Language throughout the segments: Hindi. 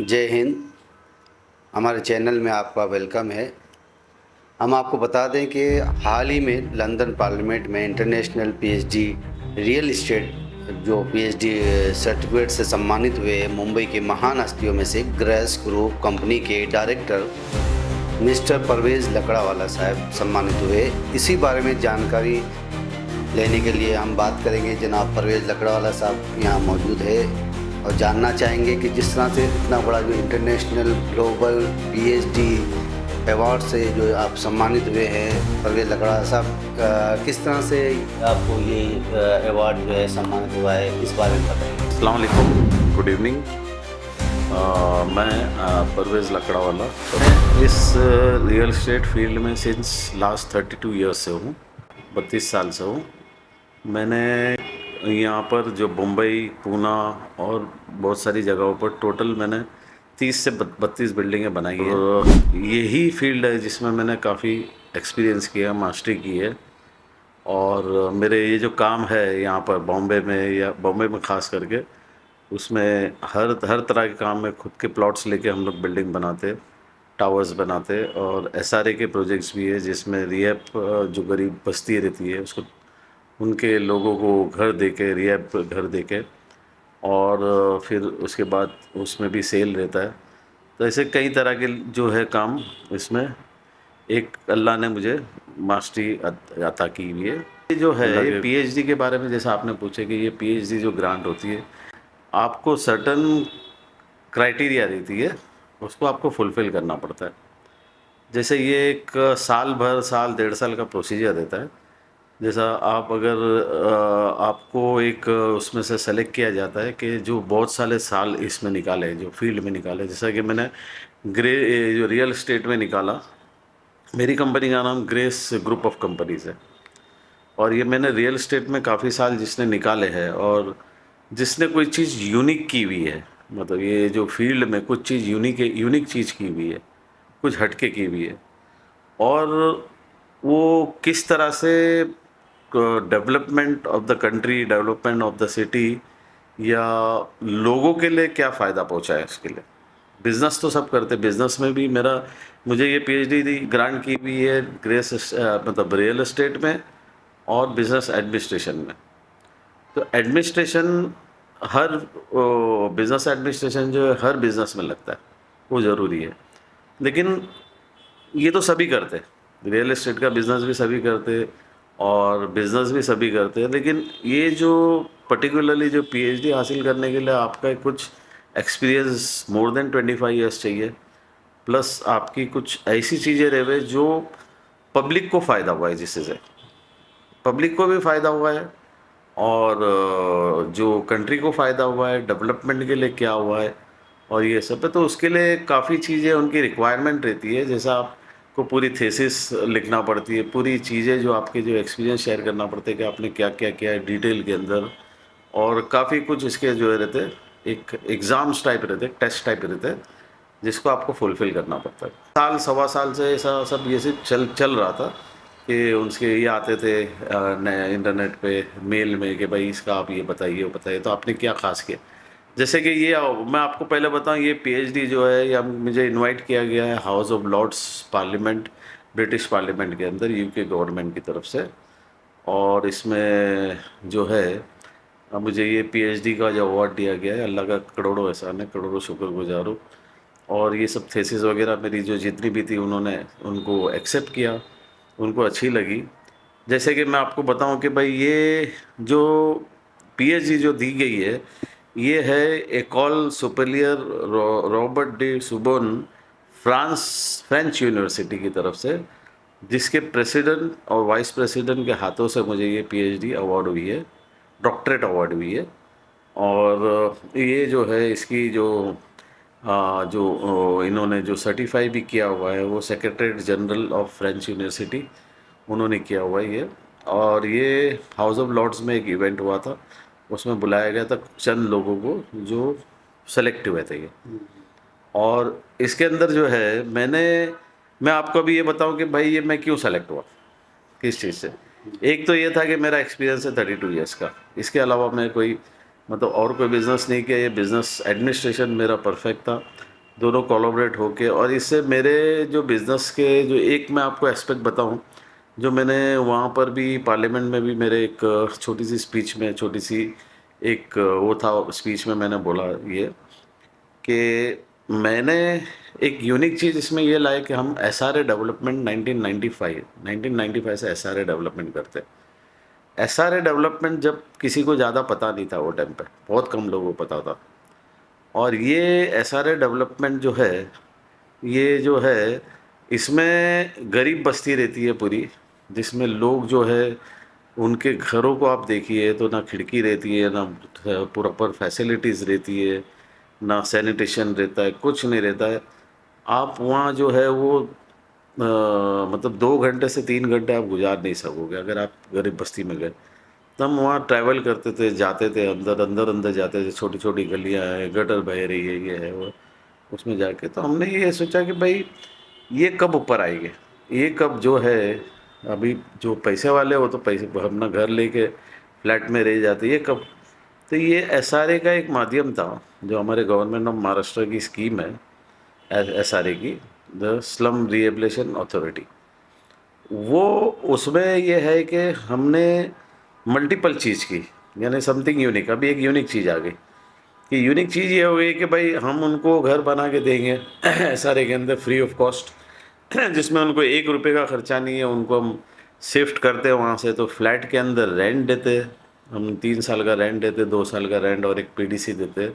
जय हिंद। हमारे चैनल में आपका वेलकम है। हम आपको बता दें कि हाल ही में लंदन पार्लियामेंट में इंटरनेशनल पीएचडी रियल इस्टेट जो पीएचडी सर्टिफिकेट से सम्मानित हुए मुंबई के महान हस्तियों में से ग्रेस ग्रुप कंपनी के डायरेक्टर मिस्टर परवेज़ लकड़ावाला साहब सम्मानित हुए। इसी बारे में जानकारी लेने के लिए हम बात करेंगे। जनाब परवेज़ लकड़ावाला साहब यहाँ मौजूद है और जानना चाहेंगे कि जिस तरह से इतना बड़ा जो इंटरनेशनल ग्लोबल पीएचडी अवार्ड से जो आप सम्मानित हुए हैं परवेज़ लकड़ावाला साहब, किस तरह से आपको ये अवार्ड जो है सम्मानित हुआ है, इस बारे में बताइए। अस्सलाम वालेकुम, गुड इवनिंग। मैं परवेज़ लकड़ावाला इस रियल एस्टेट फील्ड में सिंस लास्ट 32 ईयर्स से हूँ, 32 साल से हूँ। मैंने यहाँ पर जो मुंबई, पूना और बहुत सारी जगहों पर टोटल मैंने 30 से 32 बिल्डिंगें बनाई हैं। यही फील्ड है जिसमें मैंने काफ़ी एक्सपीरियंस किया, मास्टरी की है। और मेरे ये जो काम है यहाँ पर बॉम्बे में, या बॉम्बे में ख़ास करके, उसमें हर तरह के काम में खुद के प्लॉट्स लेके हम लोग बिल्डिंग बनाते, टावर्स बनाते, और एसआरए के प्रोजेक्ट्स भी है जिसमें रिहैब जो गरीब बस्ती रहती है उसको, उनके लोगों को घर देके, रिहैब घर देके, और फिर उसके बाद उसमें भी सेल रहता है। तो ऐसे कई तरह के जो है काम इसमें एक अल्लाह ने मुझे मास्टरी अता की हुई है। ये जो है ये पीएचडी के बारे में, जैसा आपने पूछे कि ये पीएचडी जो ग्रांट होती है, आपको सर्टन क्राइटेरिया देती है, उसको आपको फुलफ़िल करना पड़ता है। जैसे ये एक साल भर, साल 1.5 साल का प्रोसीजर देता है। जैसा आप अगर आपको एक उसमें से सेलेक्ट किया जाता है कि जो बहुत सारे साल इसमें निकाले, जो फील्ड में निकाले, जैसा कि मैंने जो रियल एस्टेट में निकाला। मेरी कंपनी का नाम ग्रेस ग्रुप ऑफ कंपनीज़ है, और ये मैंने रियल एस्टेट में काफ़ी साल जिसने निकाले हैं, और जिसने कोई चीज़ यूनिक की हुई है, मतलब ये जो फील्ड में कुछ चीज़ यूनिक चीज़ की हुई है, कुछ हटके की हुई है, और वो किस तरह से development of the country, development of the city, या लोगों के लिए क्या फ़ायदा पहुंचा है उसके लिए। बिज़नेस तो सब करते, बिज़नेस में भी मुझे ये पीएचडी दी ग्रांट की हुई है मतलब रियल एस्टेट में और बिज़नेस एडमिनिस्ट्रेशन में। तो एडमिनिस्ट्रेशन हर बिज़नेस एडमिनिस्ट्रेशन जो है हर बिज़नेस में लगता है, वो ज़रूरी है। लेकिन ये तो सभी करते हैं, रियल एस्टेट का बिज़नेस भी सभी करते और बिज़नेस भी सभी करते हैं। लेकिन ये जो पर्टिकुलरली जो पीएचडी हासिल करने के लिए आपका कुछ एक्सपीरियंस मोर देन 25 ईयर्स चाहिए, प्लस आपकी कुछ ऐसी चीज़ें रहे जो पब्लिक को फ़ायदा हुआ है, जिससे से पब्लिक को भी फ़ायदा हुआ है, और जो कंट्री को फ़ायदा हुआ है, डेवलपमेंट के लिए क्या हुआ है, और ये सब है। तो उसके लिए काफ़ी चीज़ें उनकी रिक्वायरमेंट रहती है। जैसा आपको पूरी थीसिस लिखना पड़ती है, पूरी चीज़ें जो आपके जो एक्सपीरियंस शेयर करना पड़ता है कि आपने क्या क्या किया है डिटेल के अंदर, और काफ़ी कुछ इसके जो रहते हैं, एक एग्ज़ाम्स टाइप रहते हैं, टेस्ट टाइप रहते हैं, जिसको आपको फुलफ़िल करना पड़ता है। साल सवा साल से ऐसा सब ये सब चल रहा था कि उनके ये आते थे नए इंटरनेट पे मेल में कि भाई इसका आप ये बताइए, वो बताइए, तो आपने क्या ख़ास किया। जैसे कि ये मैं आपको पहले बताऊं, ये पीएचडी जो है, या मुझे इनवाइट किया गया है House of Lords parliament, British parliament के अंदर, यूके गवर्नमेंट की तरफ से। और इसमें जो है मुझे ये पीएचडी का जो अवार्ड दिया गया है, अल्लाह का करोड़ों एहसान है, करोड़ों शुक्रगुजार हूँ। और ये सब थेसिस वगैरह मेरी जो जितनी भी थी, उन्होंने उनको एक्सेप्ट किया, उनको अच्छी लगी। जैसे कि मैं आपको बताऊं कि भाई ये जो पीएचडी जो दी गई है, ये है Ecole Superieure Robert de Sorbon, French university की तरफ से, जिसके प्रेसिडेंट और वाइस प्रेसिडेंट के हाथों से मुझे ये पीएचडी अवार्ड हुई है, डॉक्टरेट अवार्ड हुई है। और ये जो है इसकी जो इन्होंने जो सर्टिफाई भी किया हुआ है, वो secretariat general of French university, उन्होंने किया हुआ है ये। और ये हाउस ऑफ लॉर्ड्स में एक इवेंट हुआ था, उसमें बुलाया गया था चंद लोगों को जो सेलेक्ट हुए थे ये। और इसके अंदर जो है मैं आपको अभी ये बताऊं कि भाई ये मैं क्यों सेलेक्ट हुआ, किस चीज़ से। एक तो ये था कि मेरा एक्सपीरियंस है 32 ईयर्स का, इसके अलावा मैं कोई मतलब और कोई बिज़नेस नहीं किया। ये बिज़नेस एडमिनिस्ट्रेशन मेरा परफेक्ट था, दोनों कोलैबोरेट होके। और इससे मेरे जो बिज़नेस के जो एक मैं आपको एस्पेक्ट बताऊं, जो मैंने वहाँ पर भी पार्लियामेंट में भी मेरे एक छोटी सी स्पीच में, छोटी सी एक वो था स्पीच में मैंने बोला ये कि मैंने एक यूनिक चीज़ इसमें ये लाया कि हम एसआरए डेवलपमेंट 1995 से एसआरए डेवलपमेंट करते हैं। एसआरए डेवलपमेंट जब किसी को ज़्यादा पता नहीं था, वो टाइम पे बहुत कम लोगों को पता था। और ये एसआरए डेवलपमेंट जो है, ये जो है, इसमें गरीब बस्ती रहती है पूरी, जिसमें लोग जो है उनके घरों को आप देखिए तो ना खिड़की रहती है, ना प्रॉपर फैसिलिटीज़ रहती है, ना सैनिटेशन रहता है, कुछ नहीं रहता है। आप वहाँ जो है वो मतलब 2 घंटे से 3 घंटे आप गुजार नहीं सकोगे अगर आप गरीब बस्ती में गए। तो हम वहाँ ट्रैवल करते थे, जाते थे, अंदर जाते थे, छोटी-छोटी गलियाँ हैं, गटर बह रही है, ये है, वो है। उसमें जाके तो हमने ये सोचा कि भाई ये कब ऊपर आएँगे? ये कब जो है, अभी जो पैसे वाले वो तो पैसे अपना घर लेके फ्लैट में रह जाते, ये कब? तो ये एसआरए का एक माध्यम था, जो हमारे गवर्नमेंट ऑफ महाराष्ट्र की स्कीम है, एसआरए की, द स्लम रिहेबिलिटेशन अथॉरिटी। वो उसमें ये है कि हमने मल्टीपल चीज़ की, यानी समथिंग यूनिक। अभी एक यूनिक चीज़ आ गई कि यूनिक चीज़ ये हो गई कि भाई हम उनको घर बना के देंगे एसआरए के अंदर फ्री ऑफ कॉस्ट जिसमें उनको 1 रुपये का खर्चा नहीं है। उनको हम शिफ्ट करते हैं वहाँ से, तो फ्लैट के अंदर रेंट देते हैं हम, 3 साल का रेंट देते, 2 साल का रेंट और एक पीडीसी देते,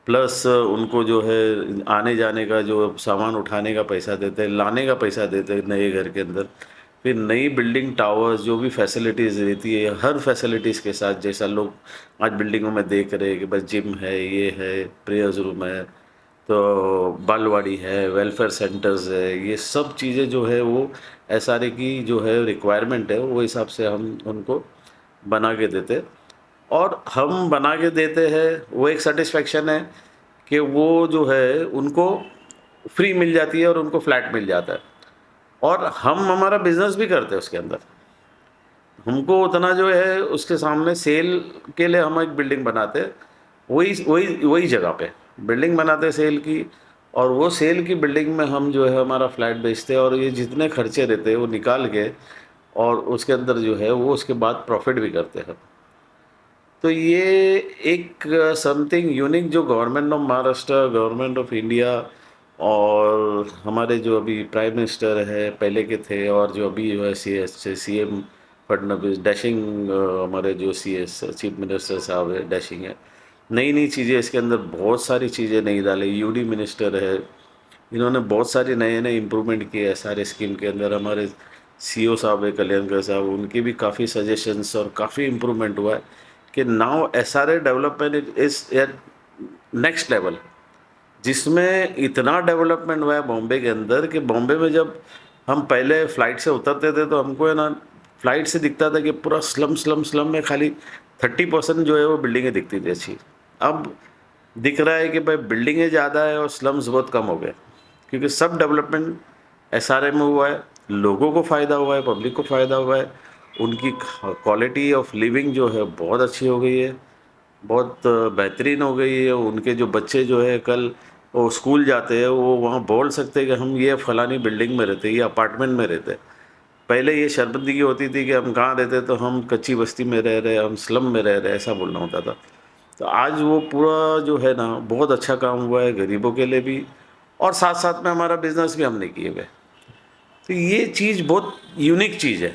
प्लस उनको जो है आने जाने का, जो सामान उठाने का पैसा देते हैं, लाने का पैसा देते हैं नए घर के अंदर। फिर नई बिल्डिंग, टावर्स, जो भी फैसिलिटीज़ रहती है, हर फैसिलिटीज़ के साथ, जैसा लोग आज बिल्डिंगों में देख रहे हैं कि बस जिम है, ये है, प्रेयर्स रूम है, तो बालवाड़ी है, वेलफेयर सेंटर्स है, ये सब चीज़ें जो है वो एसआरए की जो है रिक्वायरमेंट है, वो हिसाब से हम उनको बना के देते। और हम बना के देते हैं, वो एक सैटिस्फैक्शन है कि वो जो है उनको फ्री मिल जाती है और उनको फ्लैट मिल जाता है। और हम हमारा बिजनेस भी करते हैं उसके अंदर। हमको उतना जो है उसके सामने सेल के लिए हम एक बिल्डिंग बनाते हैं, वही वही वही जगह पे बिल्डिंग बनाते हैं सेल की। और वो सेल की बिल्डिंग में हम जो है हमारा फ्लैट बेचते हैं, और ये जितने खर्चे रहते हैं वो निकाल के और उसके अंदर जो है वो उसके बाद प्रॉफिट भी करते हैं। तो ये एक समथिंग यूनिक जो government of Maharashtra, government of India और हमारे जो अभी प्राइम मिनिस्टर है पहले के थे, और जो अभी जो है सीएम फडणवीस, डैशिंग हमारे जो सीएस चीफ मिनिस्टर साहब है, डैशिंग है। नई नई चीज़ें इसके अंदर, बहुत सारी चीज़ें नई डाली। यूडी मिनिस्टर है, इन्होंने बहुत सारे नए नए इम्प्रूवमेंट किए हैं सारे स्कीम के अंदर। हमारे सीईओ साहब है कल्याणकर साहब, उनके भी काफ़ी सजेशंस और काफ़ी इम्प्रूवमेंट हुआ है कि now SRA development is at next level, जिसमें इतना डेवलपमेंट हुआ है बॉम्बे के अंदर कि बॉम्बे में जब हम पहले फ़्लाइट से उतरते थे तो हमको है ना फ्लाइट से दिखता था कि पूरा स्लम स्लम स्लम में खाली 30% जो है वो बिल्डिंगें दिखती थी अच्छी। अब दिख रहा है कि भाई बिल्डिंगें ज़्यादा है और स्लम्स बहुत कम हो गए, क्योंकि सब डेवलपमेंट एसआरए में हुआ है। लोगों को फ़ायदा हुआ है, पब्लिक को फ़ायदा हुआ है, उनकी क्वालिटी ऑफ लिविंग जो है बहुत अच्छी हो गई है, बहुत बेहतरीन हो गई है। उनके जो बच्चे जो है कल वो स्कूल जाते हैं, वो वहाँ बोल सकते हैं कि हम ये फ़लानी बिल्डिंग में रहते, ये अपार्टमेंट में रहते। पहले ये शर्मिंदगी होती थी कि हम कहाँ रहते, तो हम कच्ची बस्ती में रह रहे, हम स्लम में रह रहे, ऐसा बोलना होता था। तो आज वो पूरा जो है ना बहुत अच्छा काम हुआ है गरीबों के लिए भी, और साथ साथ में हमारा बिजनेस भी हमने किए हुए। तो ये चीज़ बहुत यूनिक चीज़ है।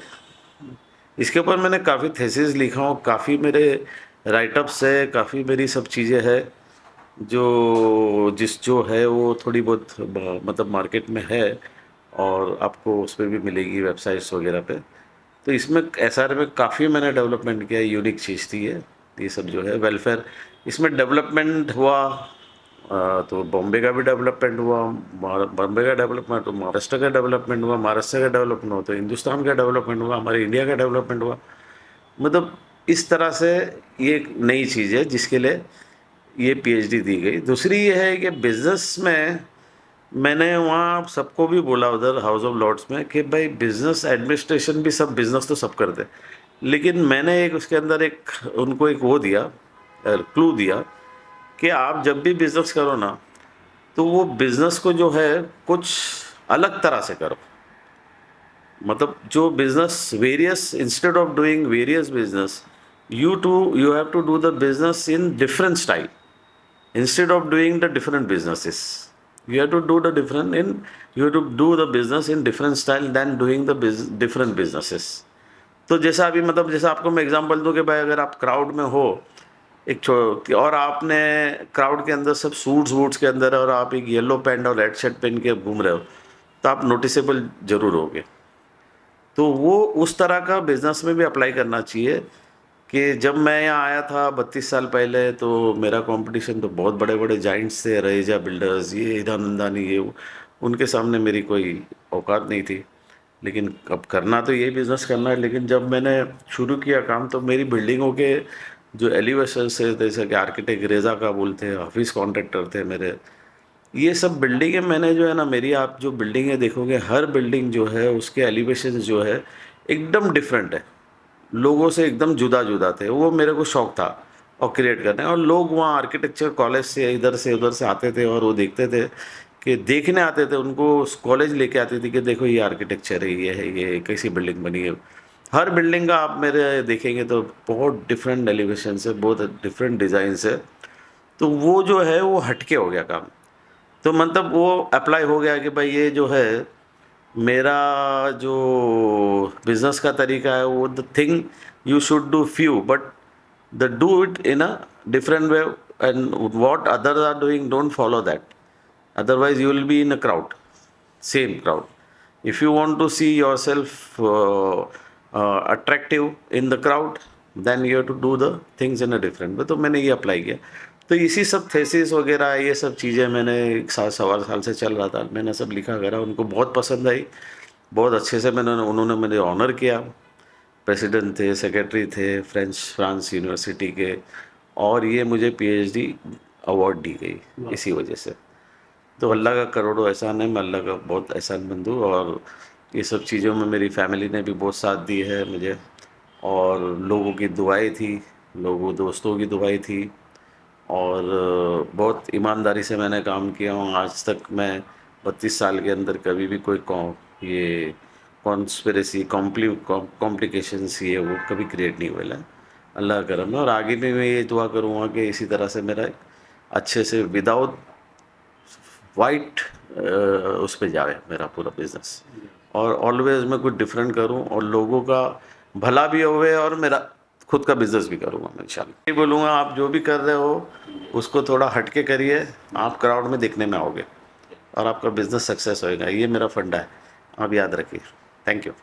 इसके ऊपर मैंने काफ़ी थेसिस लिखा हूँ, काफ़ी मेरे राइटअप्स है, काफ़ी मेरी सब चीज़ें हैं जो है वो थोड़ी बहुत मतलब मार्केट में है, और आपको उस पे भी मिलेगी वेबसाइट्स वगैरह पे। तो इसमें एसआर में काफ़ी मैंने डेवलपमेंट किया, यूनिक चीज़ थी ये सब जो है वेलफेयर। इसमें डेवलपमेंट हुआ तो बॉम्बे का भी डेवलपमेंट हुआ, बॉम्बे का डेवलपमेंट तो महाराष्ट्र का डेवलपमेंट हुआ, महाराष्ट्र का डेवलपमेंट हुआ तो हिंदुस्तान का डेवलपमेंट हुआ, हमारे इंडिया का डेवलपमेंट हुआ। मतलब इस तरह से ये एक नई चीज़ है जिसके लिए ये पीएचडी दी गई। दूसरी ये है कि बिज़नेस में मैंने वहाँ सबको भी बोला उधर हाउस ऑफ लॉर्ड्स में कि भाई बिज़नेस एडमिनिस्ट्रेशन भी, सब बिज़नेस तो सब करते हैं, लेकिन मैंने एक उसके अंदर एक उनको एक वो दिया, क्लू दिया कि आप जब भी बिज़नेस करो ना, तो वो बिजनेस को जो है कुछ अलग तरह से करो। मतलब जो business various, instead of doing various business, you have to do the business in different style instead of doing the different businesses. You have to do the different in you have to do the business in different style than doing the different businesses. तो जैसा अभी मतलब जैसा आपको मैं एग्जांपल दूं कि भाई अगर आप क्राउड में हो और आपने क्राउड के अंदर सब सूट्स वूट्स के अंदर है और आप एक येलो पैंट और रेड शर्ट पहन के घूम रहे हो, तो आप नोटिसेबल जरूर होगे। तो वो उस तरह का बिजनेस में भी अप्लाई करना चाहिए कि जब मैं यहाँ आया था 32 साल पहले, तो मेरा कंपटीशन तो बहुत बड़े बड़े जाइंट्स थे, रईजा बिल्डर्स, ये हिदानंदानी, ये वो, उनके सामने मेरी कोई औकात नहीं थी। लेकिन अब करना तो यही बिज़नेस करना है। लेकिन जब मैंने शुरू किया काम, तो मेरी बिल्डिंगों के जो एलिवेशन है, जैसे कि आर्किटेक्ट रेजा का बोलते हैं, ऑफिस कॉन्ट्रैक्टर थे मेरे, ये सब बिल्डिंगें मैंने जो है ना, मेरी आप जो बिल्डिंगें देखोगे, हर बिल्डिंग जो है उसके एलिवेशन जो है एकदम डिफरेंट है, लोगों से एकदम जुदा जुदा थे। वो मेरे को शौक था और क्रिएट करने, और लोग वहाँ आर्किटेक्चर कॉलेज से इधर से उधर से आते थे और वो देखते थे कि देखने आते थे, उनको कॉलेज लेके आती थी कि देखो ये आर्किटेक्चर है, ये है, ये कैसी बिल्डिंग बनी है। हर बिल्डिंग का आप मेरे देखेंगे तो बहुत डिफरेंट एलिवेशन है, बहुत डिफरेंट डिज़ाइन है। तो वो जो है वो हटके हो गया काम। तो मतलब वो अप्लाई हो गया कि भाई ये जो है मेरा जो बिजनेस का तरीका है, वो the thing you should do few but the do it in a different way, and what others are doing don't follow that, otherwise you will be in a crowd, same crowd. If you want to see yourself attractive in the crowd, then you have to do the things in a different way. तो मैंने ये अप्लाई किया। तो इसी सब थेसिस वगैरह ये सब चीज़ें मैंने 1.25 साल से चल रहा था, मैंने सब लिखा करा, उनको बहुत पसंद आई, बहुत अच्छे से उन्होंने मुझे ऑनर किया। प्रेसिडेंट थे, सेक्रेटरी थे फ्रांस यूनिवर्सिटी के, और ये मुझे पीएचडी अवार्ड दी गई इसी वजह से। तो अल्लाह का करोड़ों एहसान है, मैं अल्लाह का बहुत एहसानमंद हूँ। और ये सब चीज़ों में मेरी फैमिली ने भी बहुत साथ दी है मुझे, और लोगों की दुआएं थी, दोस्तों की दुआएं थी, और बहुत ईमानदारी से मैंने काम किया हूँ। आज तक मैं 32 साल के अंदर कभी भी कोई ये कॉन्स्पिरेसी कॉम्प्लिकेशंस ये वो कभी क्रिएट नहीं हुआ है, अल्लाह का करम है। और आगे भी मैं ये दुआ करूँगा कि इसी तरह से मेरा अच्छे से विदाउट वाइट उस पे जाए मेरा पूरा बिजनेस, और ऑलवेज मैं कुछ डिफरेंट करूं और लोगों का भला भी होवे, और मेरा खुद का बिजनेस भी करूंगा मैं इंशाल्लाह। ये बोलूँगा, आप जो भी कर रहे हो उसको थोड़ा हटके करिए, आप क्राउड में दिखने में आओगे और आपका बिजनेस सक्सेस होएगा। ये मेरा फंडा है, आप याद रखिए। Thank you.